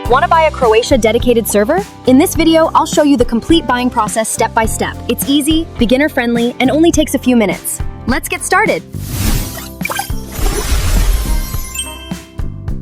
Want to buy a Croatia Dedicated Server? In this video, I'll show you the complete buying process step by step. It's easy, beginner-friendly, and only takes a few minutes. Let's get started!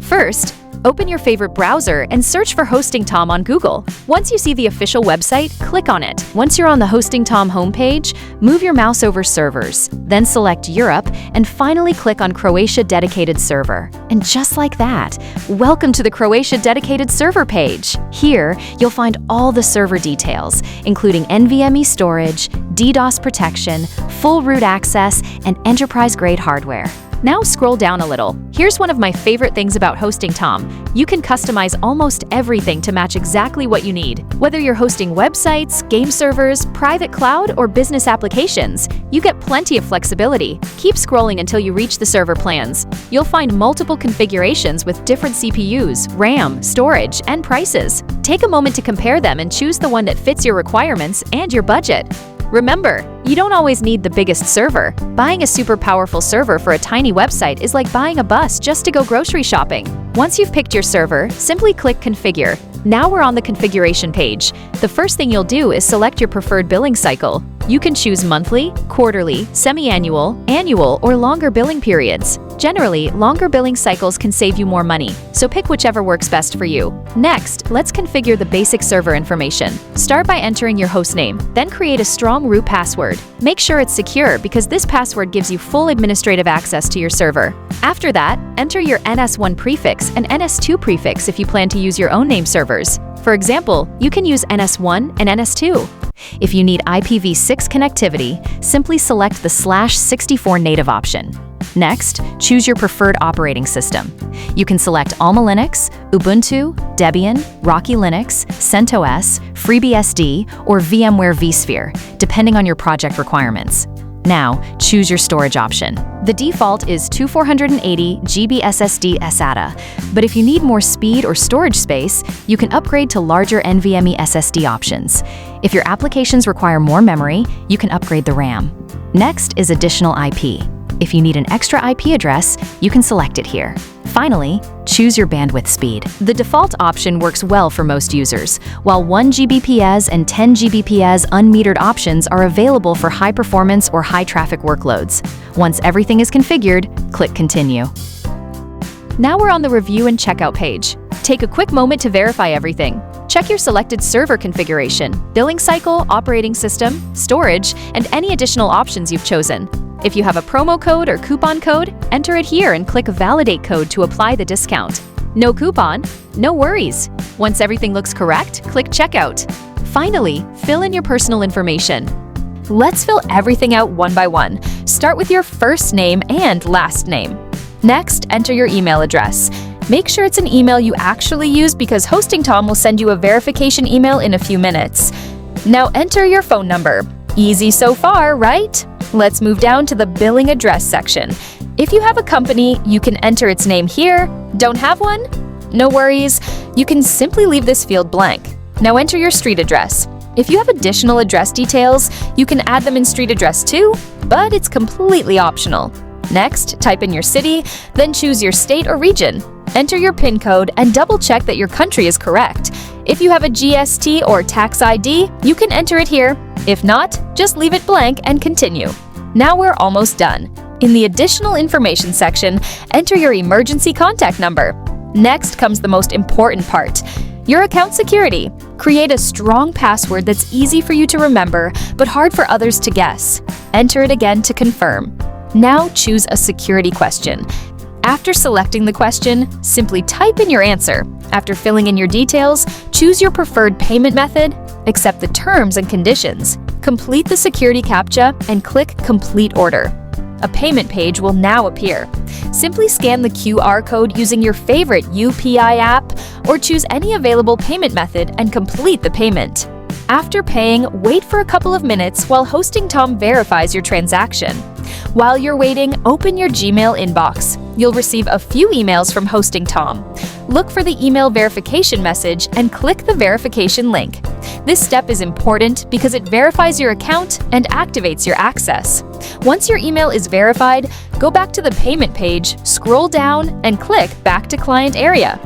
First, open your favorite browser and search for HostingTom on Google. Once you see the official website, click on it. Once you're on the HostingTom homepage, move your mouse over Servers, then select Europe, and finally click on Croatia Dedicated Server. And just like that, welcome to the Croatia Dedicated Server page. Here, you'll find all the server details, including NVMe storage, DDoS protection, full root access, and enterprise-grade hardware. Now scroll down a little. Here's one of my favorite things about HostingTom. You can customize almost everything to match exactly what you need. Whether you're hosting websites, game servers, private cloud, or business applications, you get plenty of flexibility. Keep scrolling until you reach the server plans. You'll find multiple configurations with different CPUs, RAM, storage, and prices. Take a moment to compare them and choose the one that fits your requirements and your budget. Remember, you don't always need the biggest server. Buying a super powerful server for a tiny website is like buying a bus just to go grocery shopping. Once you've picked your server, simply click Configure. Now we're on the configuration page. The first thing you'll do is select your preferred billing cycle. You can choose monthly, quarterly, semi-annual, annual, or longer billing periods. Generally, longer billing cycles can save you more money, so pick whichever works best for you. Next, let's configure the basic server information. Start by entering your hostname, then create a strong root password. Make sure it's secure because this password gives you full administrative access to your server. After that, enter your NS1 prefix and NS2 prefix if you plan to use your own name servers. For example, you can use NS1 and NS2. If you need IPv6 connectivity, simply select the /64 native option. Next, choose your preferred operating system. You can select Alma Linux, Ubuntu, Debian, Rocky Linux, CentOS, FreeBSD, or VMware vSphere, depending on your project requirements. Now, choose your storage option. The default is 2480 GB SSD SATA, but if you need more speed or storage space, you can upgrade to larger NVMe SSD options. If your applications require more memory, you can upgrade the RAM. Next is additional IP. If you need an extra IP address, you can select it here. Finally, choose your bandwidth speed. The default option works well for most users, while 1 Gbps and 10 Gbps unmetered options are available for high-performance or high-traffic workloads. Once everything is configured, click Continue. Now we're on the Review and Checkout page. Take a quick moment to verify everything. Check your selected server configuration, billing cycle, operating system, storage, and any additional options you've chosen. If you have a promo code or coupon code, enter it here and click Validate Code to apply the discount. No coupon? No worries. Once everything looks correct, click Checkout. Finally, fill in your personal information. Let's fill everything out one by one. Start with your first name and last name. Next, enter your email address. Make sure it's an email you actually use because HostingTom will send you a verification email in a few minutes. Now enter your phone number. Easy so far, right? Let's move down to the billing address section. If you have a company, you can enter its name here. Don't have one? No worries. You can simply leave this field blank. Now enter your street address. If you have additional address details, you can add them in street address too, but it's completely optional. Next, type in your city, then choose your state or region. Enter your PIN code and double-check that your country is correct. If you have a GST or tax ID, you can enter it here. If not, just leave it blank and continue. Now we're almost done. In the Additional Information section, enter your emergency contact number. Next comes the most important part, your account security. Create a strong password that's easy for you to remember, but hard for others to guess. Enter it again to confirm. Now choose a security question. After selecting the question, simply type in your answer. After filling in your details, choose your preferred payment method, accept the terms and conditions, complete the security CAPTCHA, and click Complete Order. A payment page will now appear. Simply scan the QR code using your favorite UPI app or choose any available payment method and complete the payment. After paying, wait for a couple of minutes while HostingTom verifies your transaction. While you're waiting, open your Gmail inbox. You'll receive a few emails from HostingTom. Look for the email verification message and click the verification link. This step is important because it verifies your account and activates your access. Once your email is verified, go back to the payment page, scroll down, and click Back to Client Area.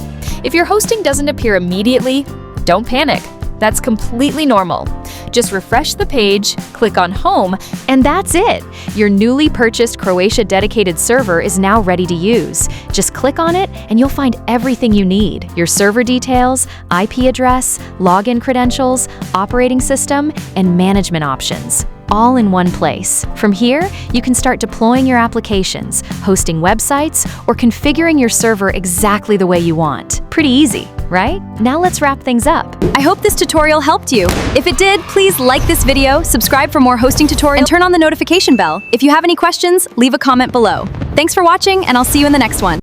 If your hosting doesn't appear immediately, don't panic. That's completely normal. Just refresh the page, click on Home, and that's it. Your newly purchased Croatia Dedicated Server is now ready to use. Just click on it and you'll find everything you need: your server details, IP address, login credentials, operating system, and management options, all in one place. From here, you can start deploying your applications, hosting websites, or configuring your server exactly the way you want. Pretty easy, right? Now let's wrap things up. I hope this tutorial helped you. If it did, please like this video, subscribe for more hosting tutorials, and turn on the notification bell. If you have any questions, leave a comment below. Thanks for watching, and I'll see you in the next one.